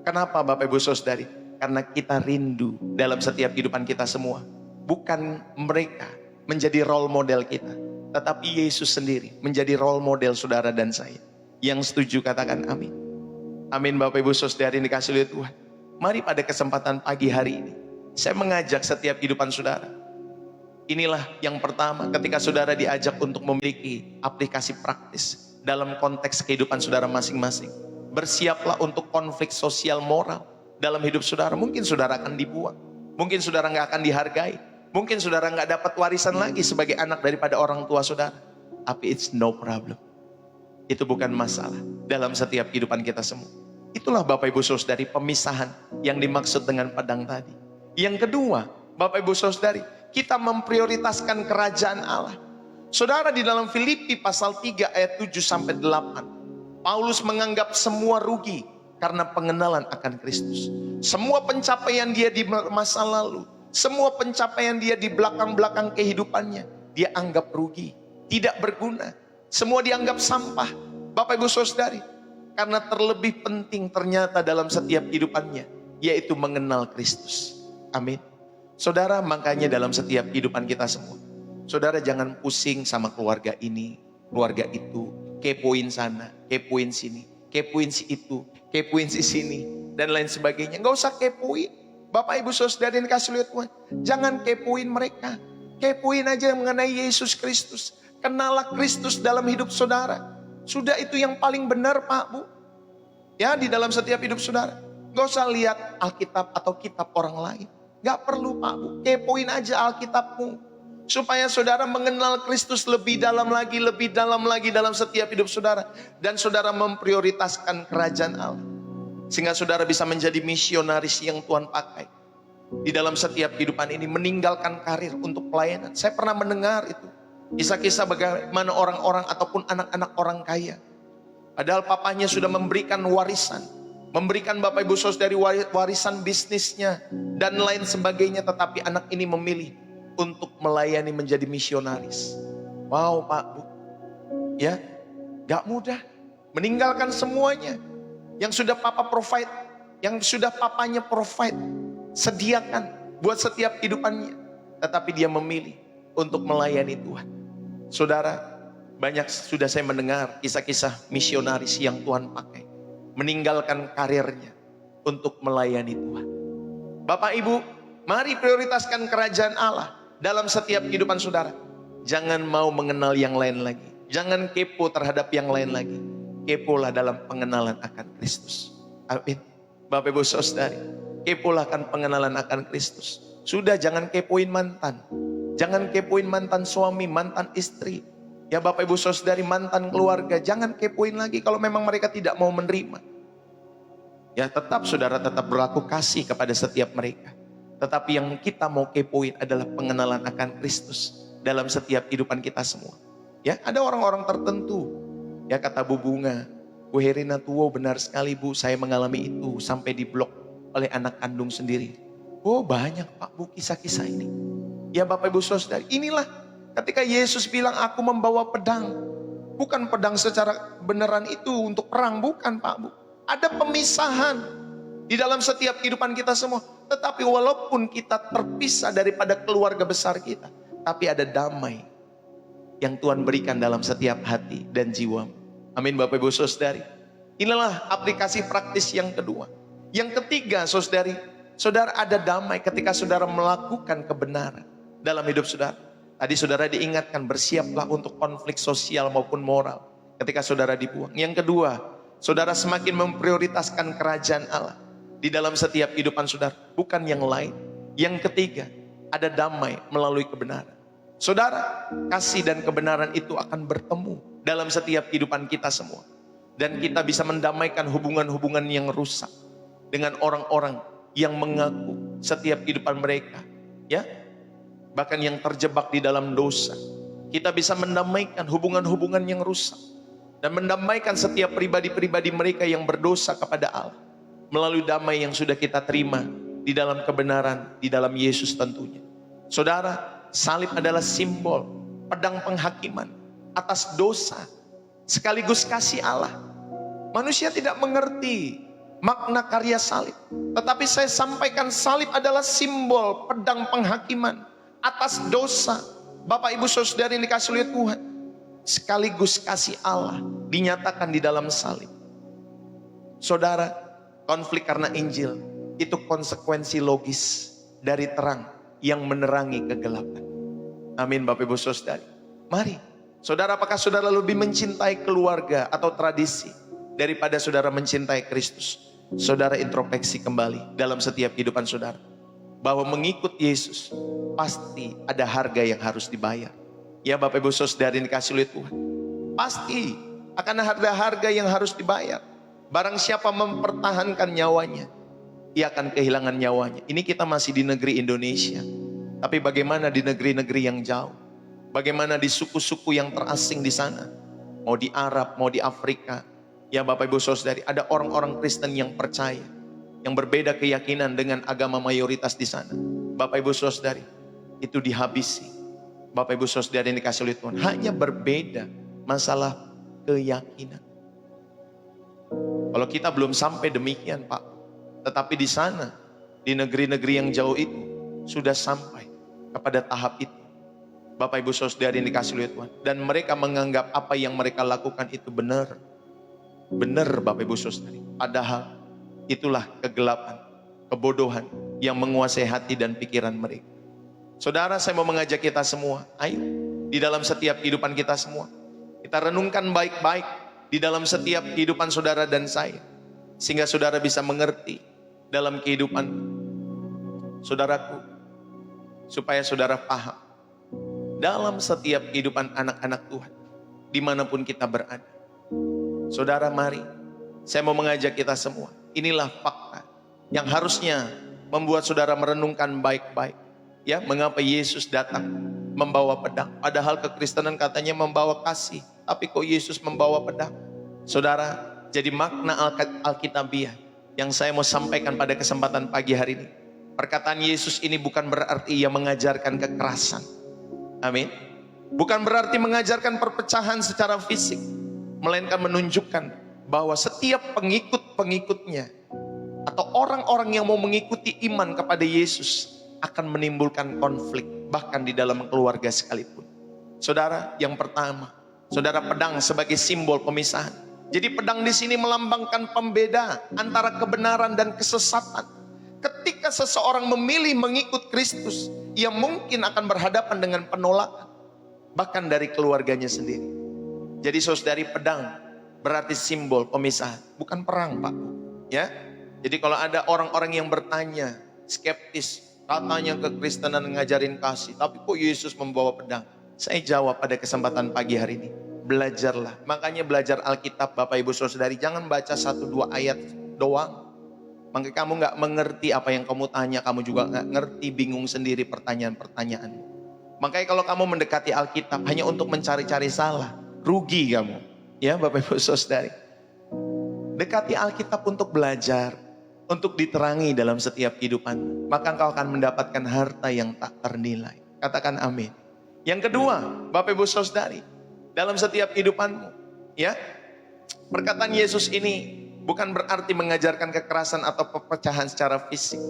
Kenapa Bapak Ibu Saudari? Karena kita rindu dalam setiap kehidupan kita semua. Bukan mereka menjadi role model kita, tetapi Yesus sendiri menjadi role model saudara dan saya. Yang setuju katakan amin. Amin Bapak Ibu Saudari yang dikasihi oleh Tuhan. Mari pada kesempatan pagi hari ini, saya mengajak setiap kehidupan saudara. Inilah yang pertama, ketika saudara diajak untuk memiliki aplikasi praktis dalam konteks kehidupan saudara masing-masing. Bersiaplah untuk konflik sosial moral dalam hidup saudara. Mungkin saudara akan dibuang, mungkin saudara nggak akan dihargai, mungkin saudara nggak dapat warisan lagi sebagai anak daripada orang tua saudara. Tapi it's no problem. Itu bukan masalah dalam setiap kehidupan kita semua. Itulah Bapak Ibu Saudari pemisahan yang dimaksud dengan pedang tadi. Yang kedua, Bapak Ibu Saudari, kita memprioritaskan kerajaan Allah. Saudara, di dalam Filipi pasal 3 ayat 7 sampai 8, Paulus menganggap semua rugi karena pengenalan akan Kristus. Semua pencapaian dia di masa lalu, semua pencapaian dia di belakang-belakang kehidupannya, dia anggap rugi, tidak berguna. Semua dianggap sampah. Bapak Ibu Saudari, karena terlebih penting ternyata dalam setiap kehidupannya, yaitu mengenal Kristus. Amin. Saudara, makanya dalam setiap kehidupan kita semua, saudara jangan pusing sama keluarga ini, keluarga itu, kepoin sana, kepoin sini, kepoin si itu, kepoin si sini, dan lain sebagainya. Gak usah kepoin. Bapak Ibu Saudara yang dikasihi oleh Tuhan, jangan kepoin mereka. Kepoin aja mengenai Yesus Kristus. Kenalah Kristus dalam hidup saudara. Sudah, itu yang paling benar Pak Bu. Ya, di dalam setiap hidup saudara. Gak usah lihat Alkitab atau kitab orang lain. Gak perlu Pak Bu. Kepoin aja Alkitabmu. Supaya saudara mengenal Kristus lebih dalam lagi dalam setiap hidup saudara. Dan saudara memprioritaskan kerajaan Allah. Sehingga saudara bisa menjadi misionaris yang Tuhan pakai. Di dalam setiap kehidupan ini, meninggalkan karir untuk pelayanan. Saya pernah mendengar itu. Kisah-kisah bagaimana orang-orang ataupun anak-anak orang kaya. Padahal papanya sudah memberikan warisan. Memberikan Bapak Ibu Saudari warisan bisnisnya. Dan lain sebagainya. Tetapi anak ini memilih untuk melayani menjadi misionaris. Wow Pak Bu. Ya, gak mudah. Meninggalkan semuanya. Yang sudah papa provide. Yang sudah papanya provide. Sediakan buat setiap kehidupannya. Tetapi dia memilih untuk melayani Tuhan. Saudara, banyak sudah saya mendengar kisah-kisah misionaris yang Tuhan pakai. Meninggalkan karirnya untuk melayani Tuhan. Bapak Ibu, mari prioritaskan kerajaan Allah dalam setiap kehidupan saudara. Jangan mau mengenal yang lain lagi. Jangan kepo terhadap yang lain lagi. Kepolah dalam pengenalan akan Kristus. Amin. Bapak Ibu Saudari, kepolah akan pengenalan akan Kristus. Sudah, jangan kepoin mantan. Jangan kepoin mantan suami, mantan istri. Ya Bapak Ibu Saudari, mantan keluarga. Jangan kepoin lagi kalau memang mereka tidak mau menerima. Ya tetap saudara tetap berlaku kasih kepada setiap mereka. Tetapi yang kita mau kepoin adalah pengenalan akan Kristus dalam setiap kehidupan kita semua. Ya, ada orang-orang tertentu. Ya, kata Bu Bunga, Bu Herina Tuwo, benar sekali Bu, saya mengalami itu sampai diblok oleh anak kandung sendiri. Oh banyak Pak Bu kisah-kisah ini. Ya Bapak Ibu Saudara, inilah ketika Yesus bilang aku membawa pedang. Bukan pedang secara beneran itu untuk perang, bukan Pak Bu. Ada pemisahan di dalam setiap kehidupan kita semua. Tetapi walaupun kita terpisah daripada keluarga besar kita, tapi ada damai yang Tuhan berikan dalam setiap hati dan jiwa. Amin Bapak Ibu Saudari. Inilah aplikasi praktis yang kedua. Yang ketiga saudari, saudara ada damai ketika saudara melakukan kebenaran dalam hidup saudara. Tadi saudara diingatkan bersiaplah untuk konflik sosial maupun moral ketika saudara dibuang. Yang kedua, saudara semakin memprioritaskan kerajaan Allah di dalam setiap kehidupan saudara, bukan yang lain. Yang ketiga, ada damai melalui kebenaran. Saudara, kasih dan kebenaran itu akan bertemu dalam setiap kehidupan kita semua. Dan kita bisa mendamaikan hubungan-hubungan yang rusak dengan orang-orang yang mengaku setiap kehidupan mereka, ya, bahkan yang terjebak di dalam dosa. Kita bisa mendamaikan hubungan-hubungan yang rusak dan mendamaikan setiap pribadi-pribadi mereka yang berdosa kepada Allah melalui damai yang sudah kita terima di dalam kebenaran, di dalam Yesus tentunya. Saudara, salib adalah simbol pedang penghakiman atas dosa sekaligus kasih Allah. Manusia tidak mengerti makna karya salib. Tetapi saya sampaikan salib adalah simbol pedang penghakiman atas dosa. Bapak ibu saudara yang dikasihi oleh Tuhan, sekaligus kasih Allah dinyatakan di dalam salib. Saudara, konflik karena Injil itu konsekuensi logis dari terang yang menerangi kegelapan. Amin Bapak ibu saudara. Mari, saudara, apakah saudara lebih mencintai keluarga atau tradisi daripada saudara mencintai Kristus? Saudara introspeksi kembali dalam setiap kehidupan saudara, bahwa mengikut Yesus pasti ada harga yang harus dibayar. Ya Bapak ibu saudara yang dikasihi oleh Tuhan, pasti akan ada harga yang harus dibayar. Barang siapa mempertahankan nyawanya, ia akan kehilangan nyawanya. Ini kita masih di negeri Indonesia, tapi bagaimana di negeri-negeri yang jauh? Bagaimana di suku-suku yang terasing di sana? Mau di Arab, mau di Afrika. Ya Bapak ibu saudari, ada orang-orang Kristen yang percaya, yang berbeda keyakinan dengan agama mayoritas di sana. Bapak ibu saudari, itu dihabisi. Bapak ibu saudari yang dikasihi oleh Tuhan, hanya berbeda masalah keyakinan. Kalau kita belum sampai demikian Pak, tetapi di sana, di negeri-negeri yang jauh itu, sudah sampai kepada tahap itu. Bapak ibu saudari yang dikasihi oleh Tuhan, dan mereka menganggap apa yang mereka lakukan itu benar. Benar Bapak ibu saudari, padahal itulah kegelapan, kebodohan yang menguasai hati dan pikiran mereka. Saudara, saya mau mengajak kita semua, ayo di dalam setiap kehidupan kita semua, kita renungkan baik-baik di dalam setiap kehidupan saudara dan saya, sehingga saudara bisa mengerti dalam kehidupan saudaraku, supaya saudara paham dalam setiap kehidupan anak-anak Tuhan, dimanapun kita berada. Saudara, mari, saya mau mengajak kita semua, inilah fakta yang harusnya membuat saudara merenungkan baik-baik. Ya, mengapa Yesus datang membawa pedang? Padahal kekristenan katanya membawa kasih, tapi kok Yesus membawa pedang? Saudara, jadi makna Alkitabiah yang saya mau sampaikan pada kesempatan pagi hari ini. Perkataan Yesus ini bukan berarti ia mengajarkan kekerasan. Amin. Bukan berarti mengajarkan perpecahan secara fisik, melainkan menunjukkan bahwa setiap pengikut-pengikutnya atau orang-orang yang mau mengikuti iman kepada Yesus akan menimbulkan konflik, bahkan di dalam keluarga sekalipun. Saudara, yang pertama, saudara, pedang sebagai simbol pemisahan. Jadi pedang di sini melambangkan pembeda antara kebenaran dan kesesatan. Ketika seseorang memilih mengikut Kristus, ia mungkin akan berhadapan dengan penolakan, bahkan dari keluarganya sendiri. Jadi saudari, pedang berarti simbol pemisahan, bukan perang Pak. Ya, jadi kalau ada orang-orang yang bertanya, skeptis, katanya kekristenan ngajarin kasih, tapi kok Yesus membawa pedang? Saya jawab pada kesempatan pagi hari ini, belajarlah. Makanya belajar Alkitab Bapak Ibu Saudari, jangan baca 1-2 ayat doang. Maka kamu gak mengerti apa yang kamu tanya, kamu juga gak ngerti, bingung sendiri pertanyaan-pertanyaan. Makanya kalau kamu mendekati Alkitab hanya untuk mencari-cari salah, rugi kamu. Ya Bapak Ibu Saudari, dekati Alkitab untuk belajar, untuk diterangi dalam setiap kehidupan, maka engkau akan mendapatkan harta yang tak ternilai. Katakan amin. Yang kedua, Bapak Ibu Saudari, dalam setiap kehidupanmu, ya, perkataan Yesus ini bukan berarti mengajarkan kekerasan atau perpecahan secara fisik.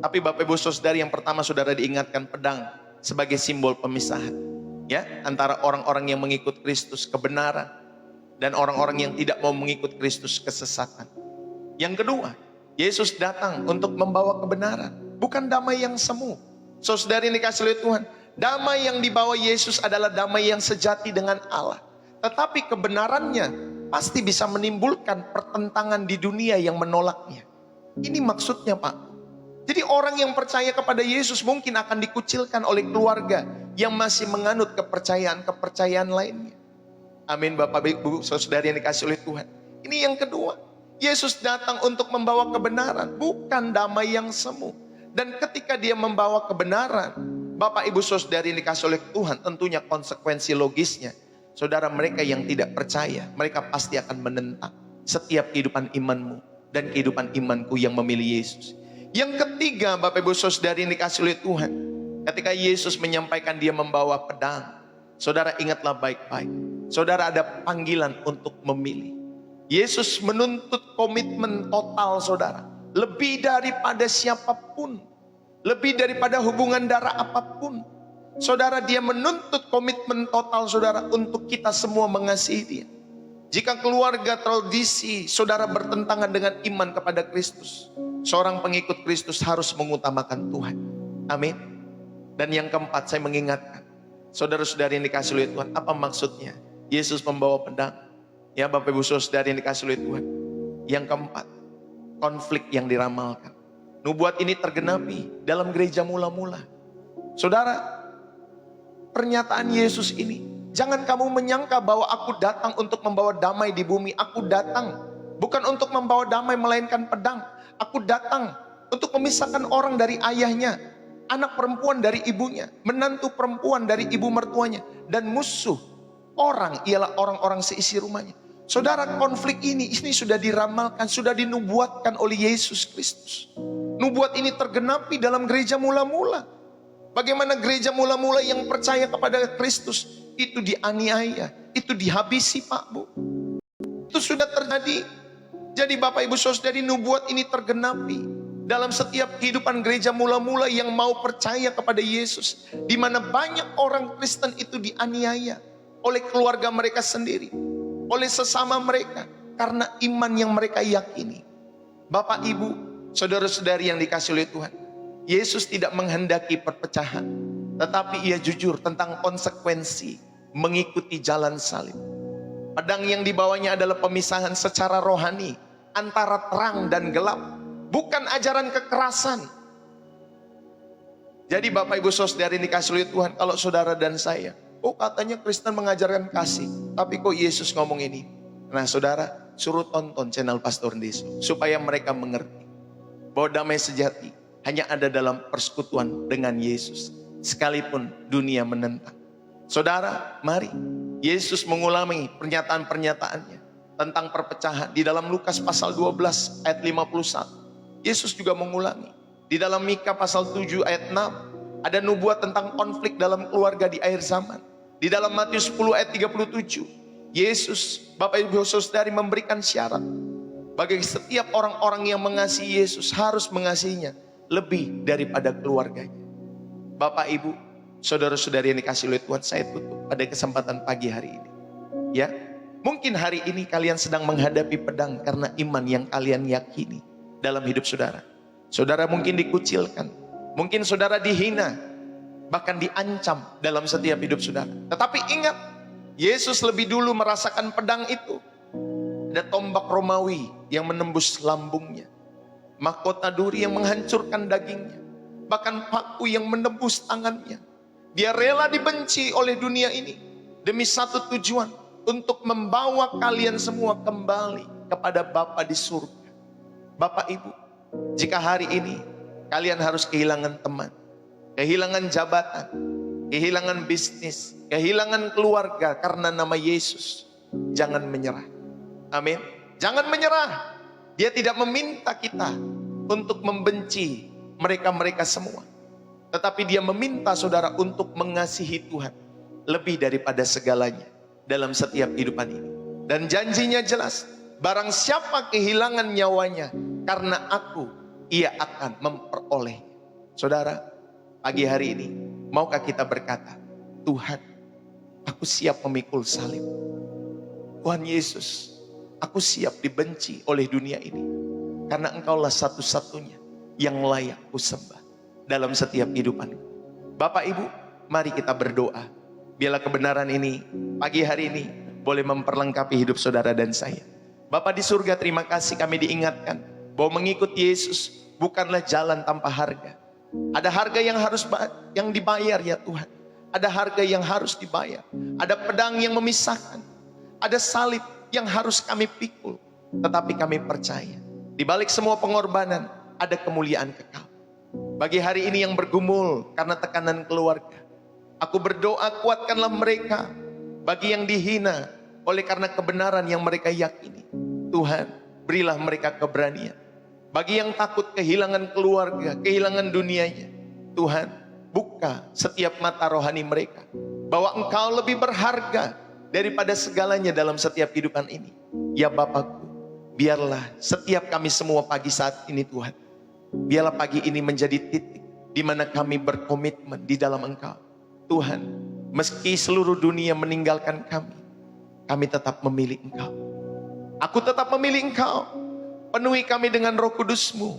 Tapi Bapak Ibu Saudari, yang pertama saudara diingatkan pedang sebagai simbol pemisahan, ya, antara orang-orang yang mengikut Kristus kebenaran dan orang-orang yang tidak mau mengikut Kristus kesesatan. Yang kedua, Yesus datang untuk membawa kebenaran, bukan damai yang semu. Saudari yang dikasihi oleh Tuhan, damai yang dibawa Yesus adalah damai yang sejati dengan Allah. Tetapi kebenarannya pasti bisa menimbulkan pertentangan di dunia yang menolaknya. Ini maksudnya Pak. Jadi orang yang percaya kepada Yesus mungkin akan dikucilkan oleh keluarga yang masih menganut kepercayaan lainnya. Amin Bapak Ibu Saudari yang dikasihi oleh Tuhan. Ini yang kedua. Yesus datang untuk membawa kebenaran, bukan damai yang semu. Dan ketika dia membawa kebenaran, Bapak Ibu Saudari yang dikasihi oleh Tuhan, tentunya konsekuensi logisnya, saudara, mereka yang tidak percaya, mereka pasti akan menentang setiap kehidupan imanmu dan kehidupan imanku yang memilih Yesus. Yang ketiga, Bapak Ibu Saudari yang dikasihi oleh Tuhan, ketika Yesus menyampaikan dia membawa pedang, saudara ingatlah baik-baik. Saudara, ada panggilan untuk memilih. Yesus menuntut komitmen total saudara. Lebih daripada siapapun. Lebih daripada hubungan darah apapun. Saudara, dia menuntut komitmen total saudara untuk kita semua mengasihi dia. Jika keluarga tradisi saudara bertentangan dengan iman kepada Kristus, seorang pengikut Kristus harus mengutamakan Tuhan. Amin. Dan yang keempat, saya mengingatkan saudara-saudari yang dikasih oleh Tuhan, apa maksudnya Yesus membawa pedang? Ya Bapak Ibu saudari yang dikasih oleh Tuhan. Yang keempat, konflik yang diramalkan. Nubuat ini tergenapi dalam gereja mula-mula. Saudara, pernyataan Yesus ini, jangan kamu menyangka bahwa aku datang untuk membawa damai di bumi. Aku datang bukan untuk membawa damai melainkan pedang. Aku datang untuk memisahkan orang dari ayahnya, anak perempuan dari ibunya, menantu perempuan dari ibu mertuanya, dan musuh orang ialah orang-orang seisi rumahnya. Saudara, konflik ini sudah diramalkan, sudah dinubuatkan oleh Yesus Kristus. Nubuat ini tergenapi dalam gereja mula-mula. Bagaimana gereja mula-mula yang percaya kepada Kristus itu dianiaya, itu dihabisi Pak Bu. Itu sudah terjadi. Jadi Bapak Ibu Saudari, nubuat ini tergenapi dalam setiap kehidupan gereja mula-mula yang mau percaya kepada Yesus. Di mana banyak orang Kristen itu dianiaya oleh keluarga mereka sendiri, oleh sesama mereka, karena iman yang mereka yakini. Bapak Ibu, saudara-saudari yang dikasih oleh Tuhan, Yesus tidak menghendaki perpecahan, tetapi ia jujur tentang konsekuensi mengikuti jalan salib. Pedang yang dibawanya adalah pemisahan secara rohani antara terang dan gelap, bukan ajaran kekerasan. Jadi Bapak Ibu saudari yang dikasih oleh Tuhan, kalau saudara dan saya, oh katanya Kristen mengajarkan kasih, tapi kok Yesus ngomong ini? Nah saudara, suruh tonton channel Pastor Deso, supaya mereka mengerti bahwa damai sejati hanya ada dalam persekutuan dengan Yesus, sekalipun dunia menentang. Saudara, mari Yesus mengulangi pernyataan-pernyataannya tentang perpecahan di dalam Lukas pasal 12 ayat 51. Yesus juga mengulangi di dalam Mika pasal 7 ayat 6. Ada nubuat tentang konflik dalam keluarga di akhir zaman. Di dalam Matius 10 ayat 37, Yesus, Bapak Ibu Saudari, memberikan syarat bagi setiap orang-orang yang mengasihi Yesus harus mengasihinya lebih daripada keluarganya. Bapak Ibu, saudara-saudari yang dikasih oleh Tuhan, saya tutup pada kesempatan pagi hari ini. Ya, mungkin hari ini kalian sedang menghadapi pedang karena iman yang kalian yakini dalam hidup saudara. Saudara mungkin dikucilkan, mungkin saudara dihina, bahkan diancam dalam setiap hidup saudara. Tetapi ingat, Yesus lebih dulu merasakan pedang itu. Ada tombak Romawi yang menembus lambungnya, mahkota duri yang menghancurkan dagingnya, bahkan paku yang menembus tangannya. Dia rela dibenci oleh dunia ini demi satu tujuan, untuk membawa kalian semua kembali kepada Bapa di surga. Bapak Ibu, jika hari ini kalian harus kehilangan teman, kehilangan jabatan, kehilangan bisnis, kehilangan keluarga karena nama Yesus, jangan menyerah. Amin. Jangan menyerah. Dia tidak meminta kita untuk membenci mereka-mereka semua, tetapi dia meminta saudara untuk mengasihi Tuhan lebih daripada segalanya dalam setiap kehidupan ini. Dan janjinya jelas, barang siapa kehilangan nyawanya karena aku, ia akan memperoleh. Saudara, pagi hari ini, maukah kita berkata, Tuhan, aku siap memikul salib. Tuhan Yesus, aku siap dibenci oleh dunia ini, karena Engkaulah satu-satunya yang layak kusembah dalam setiap kehidupanku. Bapak Ibu, mari kita berdoa. Biarlah kebenaran ini, pagi hari ini, boleh memperlengkapi hidup saudara dan saya. Bapa di surga, terima kasih kami diingatkan bahwa mengikuti Yesus bukanlah jalan tanpa harga. Ada harga yang dibayar ya Tuhan. Ada harga yang harus dibayar. Ada pedang yang memisahkan. Ada salib yang harus kami pikul. Tetapi kami percaya, di balik semua pengorbanan ada kemuliaan kekal. Bagi hari ini yang bergumul karena tekanan keluarga, aku berdoa kuatkanlah mereka. Bagi yang dihina oleh karena kebenaran yang mereka yakini, Tuhan berilah mereka keberanian. Bagi yang takut kehilangan keluarga, kehilangan dunianya, Tuhan buka setiap mata rohani mereka, bahwa Engkau lebih berharga daripada segalanya dalam setiap kehidupan ini. Ya Bapakku, biarlah setiap kami semua pagi saat ini Tuhan, biarlah pagi ini menjadi titik di mana kami berkomitmen di dalam Engkau. Tuhan, meski seluruh dunia meninggalkan kami tetap memilih Engkau. Aku tetap memilih Engkau. Penuhi kami dengan Roh Kudus-Mu,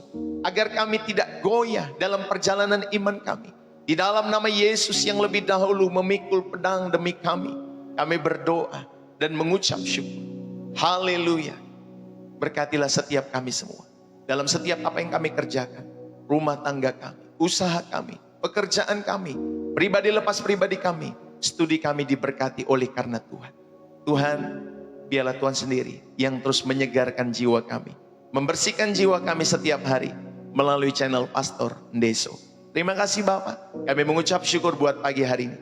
agar kami tidak goyah dalam perjalanan iman kami. Di dalam nama Yesus yang lebih dahulu memikul pedang demi kami berdoa dan mengucap syukur. Haleluya. Berkatilah setiap kami semua. Dalam setiap apa yang kami kerjakan. Rumah tangga kami, usaha kami, pekerjaan kami, pribadi lepas pribadi kami, studi kami diberkati oleh karena Tuhan. Tuhan, biarlah Tuhan sendiri yang terus menyegarkan jiwa kami, membersihkan jiwa kami setiap hari melalui channel Pastor Ndeso. Terima kasih Bapak. Kami mengucap syukur buat pagi hari ini.